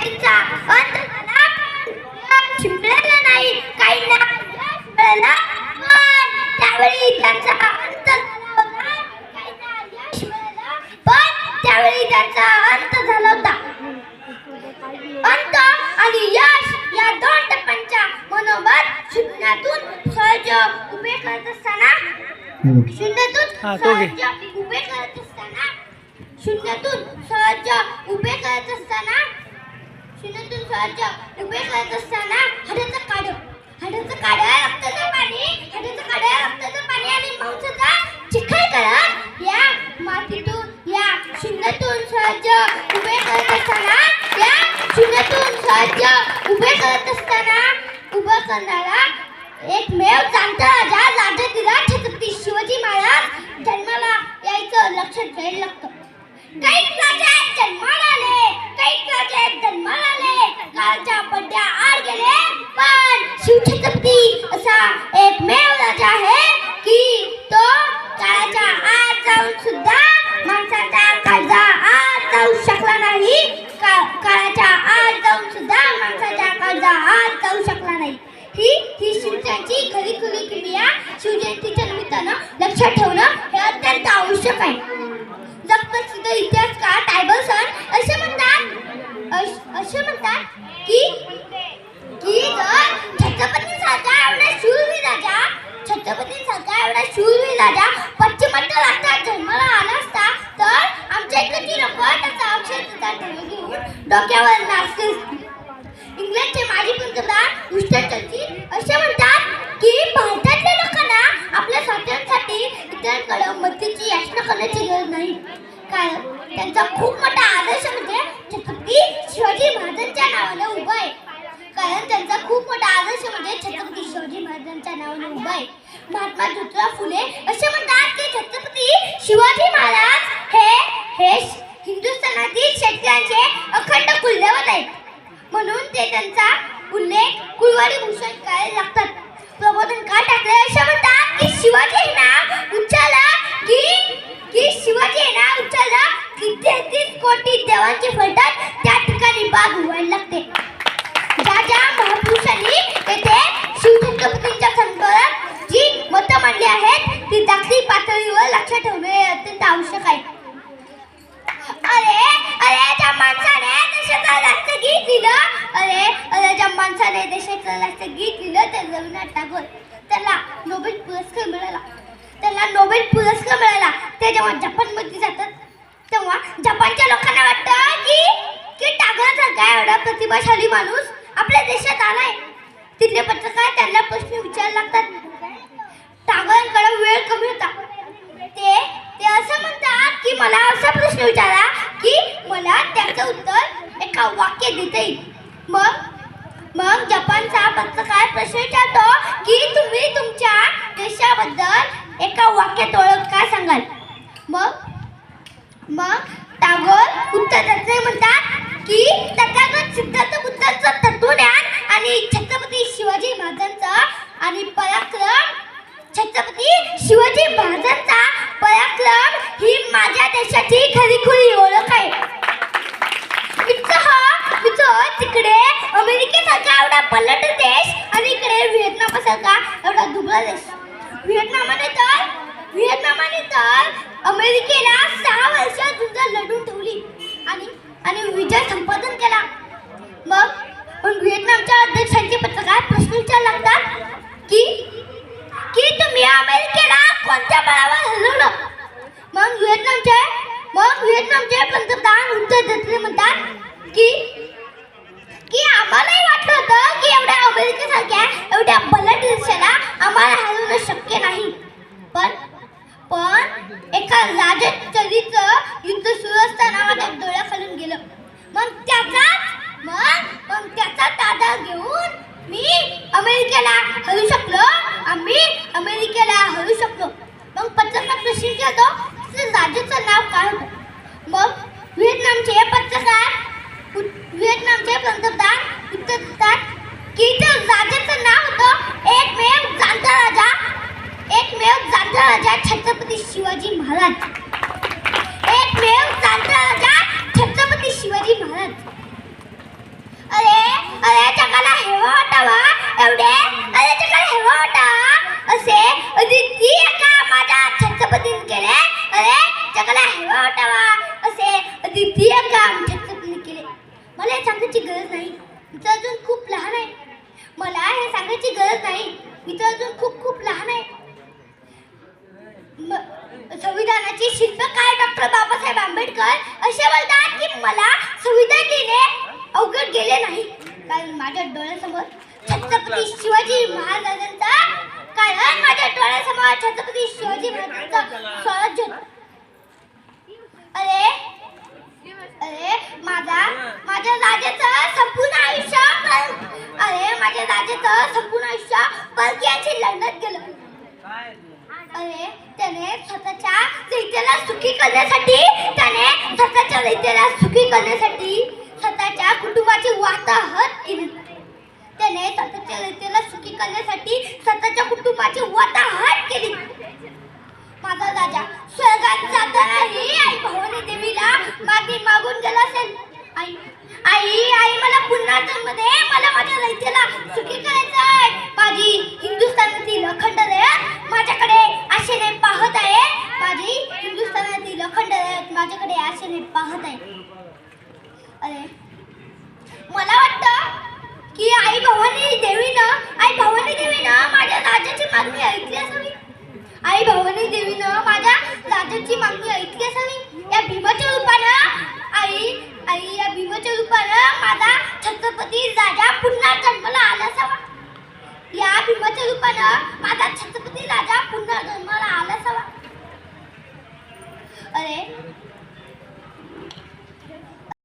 शर्यतीचा अंत झाला, यश मिळालं नाही. काहींना यश मिळालं, पण त्यावेळी त्यांचा अंत झाला होता. काहींना यश मिळालं, पण त्यावेळी त्यांचा अंत झाला होता. अंत आणि यश या दोन टप्प्यांच्या मनोबत शून्यातून सहज उभे करत असताना शून्यातून सहज उभे करत असताना शून्यातून सहज उभे करत असताना शून्यातून सहज उभे करत असताना हाडाचं काढं रक्ताचं पाणी आणि मांसाचा चिखल करत या मातीतून या शून्यातून सहज उभे करत असताना या शून्यातून सहज उभे करणारा एकमेव जाणता राजा राजधिराज छत्रपती शिवाजी महाराज जन्माला यायचं लक्षात घ्यायला लागतं. काही राजे जन्माला आले, काळाच्या पडद्या आड गेले, पण शिवछत्रपती असा एकमेव राजा आहे की तो काळाच्या आत जाऊन सुद्धा माणसाच्या काळजा आत जाऊ शकला नाही. काळाच्या आत जाऊन सुद्धा माणसाच्या काळजा आत जाऊ शकला नाही. ही शिवजयंतीची खरी किमया शिवजयंतीच्या निमित्तानं लक्षात ठेवणं हे अत्यंत आवश्यक आहे. जगप्रसिद्ध इतिहासकार टायबलसन असे म्हणतात की जर छत्रपतींसारखा एवढा शूरवीर राजा पश्चिमात्य राष्ट्रात जन्माला आला असता तर आमच्या इकडची लोक त्याचा अक्षर घेऊन डोक्यावर नाचले असते. इंग्लंडचे माजी पंतप्रधान विन्स्टन चर्चिल असे म्हणतात की भारतातल्या लोकांना आपल्या स्वातंत्र्यासाठी इतरांकडे मदतीची याचना करण्याची गरज नाही, कारण त्यांचा खूप मोठा आदर्श म्हणजे छत्रपती शिवाजी महाराजांच्या नावाने उभा आहे. महात्मा ज्योतिराव फुले असे म्हणतात की छत्रपती शिवाजी महाराज हे हिंदुस्थानातील शेतकऱ्यांचे अखंड कुलदैवत आहेत, म्हणून ते त्यांचा उल्लेख कुलवाडी भूषण करायला लागतात. प्रबोधनकार ठाकरे असे म्हणतात की शिवाजी नाव उच्चारलं की शिवाजी नाव उच्चारलं की 33 कोटी देवांचे फलतात त्या ठिकाणी बाग उघडायला लागते. ज्या महापुरुषांनी येथे शिवछत्रपतींच्या संदर्भात जी मतं मांडली आहेत ती जागतिक पातळीवर लक्षात ठेवणे अत्यंत आवश्यक आहे. अरे ज्या माणसाने देशाचं राष्ट्र गीत लिहिलं, ज्या माणसाने देशाचं राष्ट्र गीत लिहिलं ते रवींद्रनाथ टागोर, त्याला नोबेल पुरस्कार मिळाला. ते जेव्हा जपानमध्ये जातात तेव्हा जपानच्या लोकांना वाटतं की टागोरांसारखा एवढा प्रतिभाशाली माणूस आपल्या देशात आलाय. तिथले पत्रकार त्यांना प्रश्न विचारायला लागतात. टागोरांकडे वेळ कमी होता. ते असं म्हणतात की मला असा प्रश्न विचारा की मला त्याचं उत्तर एका वाक्यात देता येईल. मग जपानचा पत्रकार प्रश्न विचारतो की तुम्ही तुमच्या देशाबद्दल एका वाक्यात ओळख काय सांगाल. मग टागोर उत्तर देताना म्हणतात की तथागत सिद्धार्थ बुद्धांचं तत्वज्ञान आणि छत्रपती शिवाजी महाराजांचा पराक्रम ही माझ्या देशाची खरी ओळख आहे. तिकडे अमेरिकेसारखा एवढा बलट देश आणि इकडे व्हिएतनामसारखा एवढा दुबळा देश. व्हिएतनामाने तर अमेरिकेला 6 वर्ष युद्ध लढून ठेवली आणि विजय संपादन केला. मग व्हिएतनामच्या अध्यक्षांचे पत्रकार प्रश्न विचारायला लागतात की तुम्ही अमेरिकेला कोणत्या बळावर हलवलं. मग व्हिएतनामचे पंतप्रधान उत्तर देताना म्हणतात की आम्हालाही वाटलं होतं की एवढ्या अमेरिकेसारख्या एवढ्या बलट देशाला आम्हाला हलवणं शक्य नाही, पण एका राजचरित्र युद्ध सुरू असताना माझ्या डोळ्याखालून गेलं. मग त्याचा ताबा घेऊन मी अमेरिकेला हलवू शकलो. आम्ही अमेरिकेला हलवू शकलो. मग पत्रकार प्रश्न विचारतो की राजाचं नाव काय होतं. मग व्हिएतनामचे पंतप्रधान उत्तर देतात की राजाचं नाव होतं एकमेव जाणता राजा छत्रपती शिवाजी महाराज. एवढे त्याच्याकडे हेवा होता असे अदिती एका माझ्या छत्रपतीने केले. अरे जगाला हेवा होता असे अदिती एका छत्रपतीने केले. मला हे सांगायची गरज नाही, मी तर अजून खूप लहान आहे. मला हे सांगायची गरज नाही, मी तर अजून खूप खूप लहान आहे. संविधानाचे शिल्पकार डॉक्टर बाबासाहेब आंबेडकर असे बोलतात की मला संविधान लिहिणे अवघड गेले नाही, कारण माझ्या डोळ्यासमोर छत्रपती शिवाजी महाराजांचा स्वराज्य. अरे अरे माझ्या राजाचं संपूर्ण आयुष्य परकीयांची लढत गेलं. अरे त्याने स्वतःच्या दैत्याला सुखी करण्यासाठी स्वतःच्या कुटुंबाची वाताहत केली. त्याने स्वतःच्या दैत्याला सुखी करण्यासाठी स्वतःच्या कुटुंबाची वाताहत केली. माझा राजा स्वर्गात जातानाही आई भवानी देवीला मागे मागून गेला असेल. आई मला पुन्हा जन्म दे, मला माझ्या दैत्याला सुखी करायचं आहे. माझी हिंदुस्थानातील अखंड रयत माझ्याकडे आशेने पाहत आहे. अरे मला वाटतं की आई भवानी देवीनं माझ्या राजाची मागणी ऐकली असावी. या भीमाच्या रूपानं माझा छत्रपती राजा पुन्हा जन्माला आला असावा. अरे